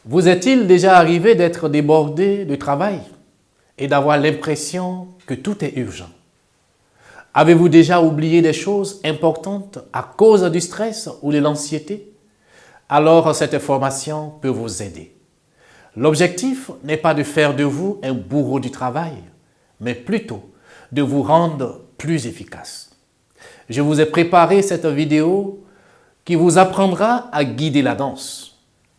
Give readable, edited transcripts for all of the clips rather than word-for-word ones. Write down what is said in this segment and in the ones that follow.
Vous est-il déjà arrivé d'être débordé de travail et d'avoir l'impression que tout est urgent? Avez-vous déjà oublié des choses importantes à cause du stress ou de l'anxiété? Alors cette information peut vous aider. L'objectif n'est pas de faire de vous un bourreau du travail, mais plutôt de vous rendre plus efficace. Je vous ai préparé cette vidéo qui vous apprendra à guider la danse,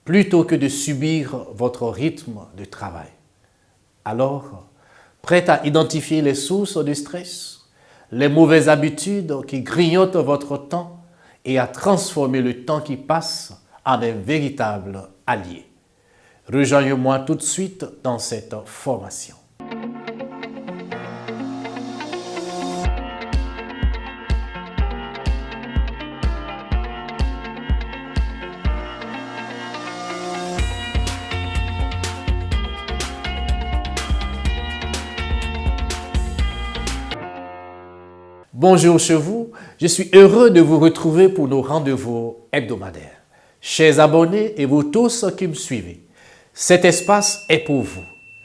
plutôt que de subir votre rythme de travail. Alors, prête à identifier les sources du stress, les mauvaises habitudes qui grignotent votre temps et à transformer le temps qui passe en un véritable allié. Rejoignez-moi tout de suite dans cette formation. Bonjour chez vous, je suis heureux de vous retrouver pour nos rendez-vous hebdomadaires. Chers abonnés et vous tous qui me suivez, cet espace est pour vous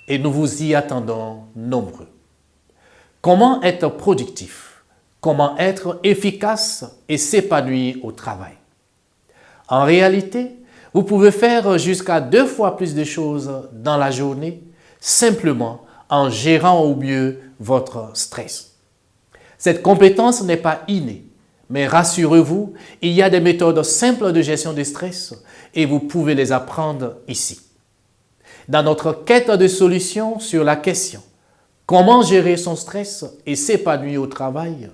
et nous vous y attendons nombreux. Comment être productif? Comment être efficace et s'épanouir au travail? En réalité, vous pouvez faire jusqu'à 2 fois plus de choses dans la journée simplement en gérant au mieux votre stress. Cette compétence n'est pas innée, mais rassurez-vous, il y a des méthodes simples de gestion du stress et vous pouvez les apprendre ici. Dans notre quête de solutions sur la question « Comment gérer son stress et s'épanouir au travail ?»,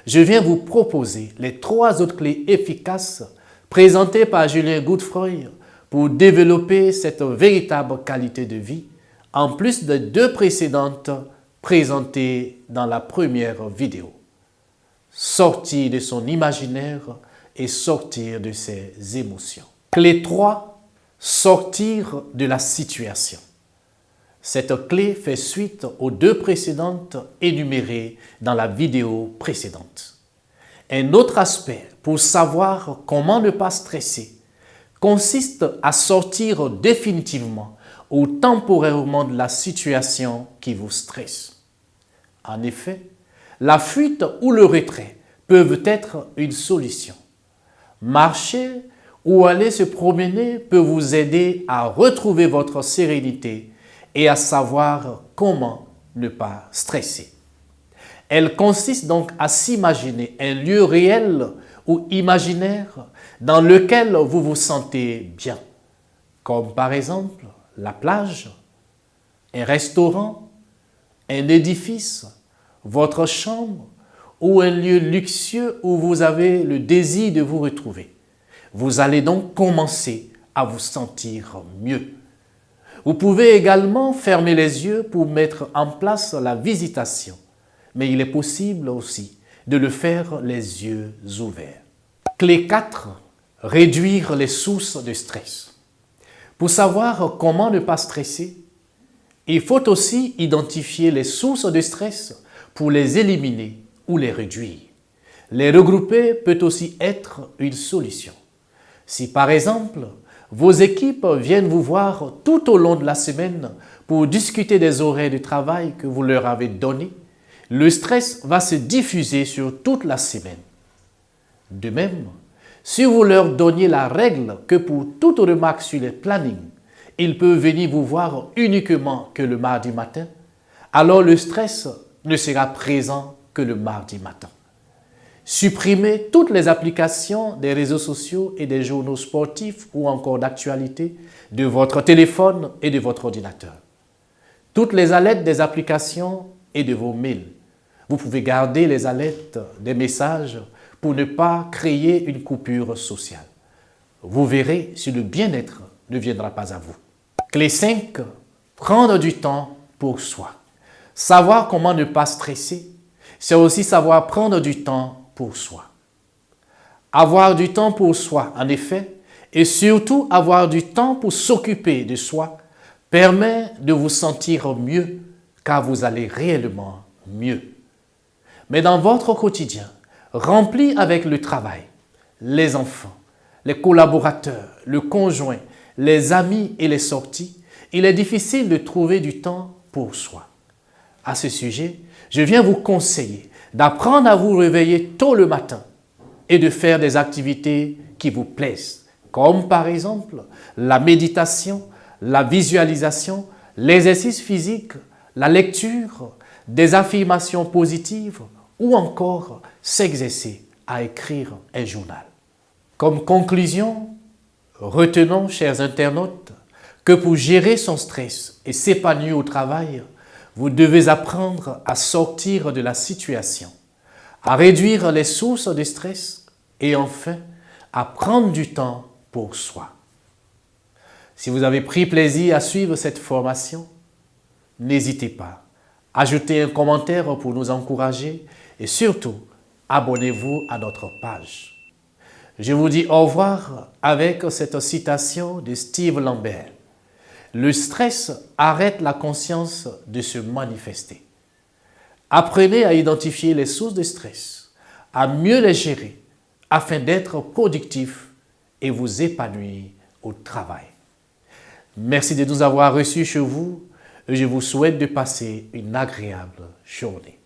je viens vous proposer les 3 autres clés efficaces présentées par Julien Godefroy pour développer cette véritable qualité de vie, en plus des 2 précédentes présentées dans la première vidéo. Sortir de son imaginaire et sortir de ses émotions. Clé 3, sortir de la situation. Cette clé fait suite aux 2 précédentes énumérées dans la vidéo précédente. Un autre aspect pour savoir comment ne pas stresser consiste à sortir définitivement ou temporairement de la situation qui vous stresse. En effet, la fuite ou le retrait peuvent être une solution. Marcher ou aller se promener peut vous aider à retrouver votre sérénité et à savoir comment ne pas stresser. Elle consiste donc à s'imaginer un lieu réel ou imaginaire dans lequel vous vous sentez bien, comme par exemple la plage, un restaurant, un édifice, votre chambre ou un lieu luxueux où vous avez le désir de vous retrouver. Vous allez donc commencer à vous sentir mieux. Vous pouvez également fermer les yeux pour mettre en place la visitation, mais il est possible aussi de le faire les yeux ouverts. Clé 4, réduire les sources de stress. Pour savoir comment ne pas stresser, il faut aussi identifier les sources de stress pour les éliminer ou les réduire. Les regrouper peut aussi être une solution. Si par exemple, vos équipes viennent vous voir tout au long de la semaine pour discuter des horaires de travail que vous leur avez donnés, le stress va se diffuser sur toute la semaine. De même, si vous leur donniez la règle que pour toute remarque sur les plannings, ils peuvent venir vous voir uniquement que le mardi matin, alors le stress ne sera présent que le mardi matin. Supprimez toutes les applications des réseaux sociaux et des journaux sportifs ou encore d'actualité de votre téléphone et de votre ordinateur. Toutes les alertes des applications et de vos mails. Vous pouvez garder les alertes des messages pour ne pas créer une coupure sociale. Vous verrez si le bien-être ne viendra pas à vous. Clé 5, prendre du temps pour soi. Savoir comment ne pas stresser, c'est aussi savoir prendre du temps pour soi. Avoir du temps pour soi, en effet, et surtout avoir du temps pour s'occuper de soi, permet de vous sentir mieux, car vous allez réellement mieux. Mais dans votre quotidien, rempli avec le travail, les enfants, les collaborateurs, le conjoint, les amis et les sorties, il est difficile de trouver du temps pour soi. À ce sujet, je viens vous conseiller d'apprendre à vous réveiller tôt le matin et de faire des activités qui vous plaisent, comme par exemple la méditation, la visualisation, l'exercice physique, la lecture, des affirmations positives ou encore s'exercer à écrire un journal. Comme conclusion, retenons, chers internautes, que pour gérer son stress et s'épanouir au travail, vous devez apprendre à sortir de la situation, à réduire les sources de stress et enfin à prendre du temps pour soi. Si vous avez pris plaisir à suivre cette formation, n'hésitez pas à ajouter un commentaire pour nous encourager et surtout, abonnez-vous à notre page. Je vous dis au revoir avec cette citation de Steve Lambert. Le stress arrête la conscience de se manifester. Apprenez à identifier les sources de stress, à mieux les gérer afin d'être productif et vous épanouir au travail. Merci de nous avoir reçus chez vous et je vous souhaite de passer une agréable journée.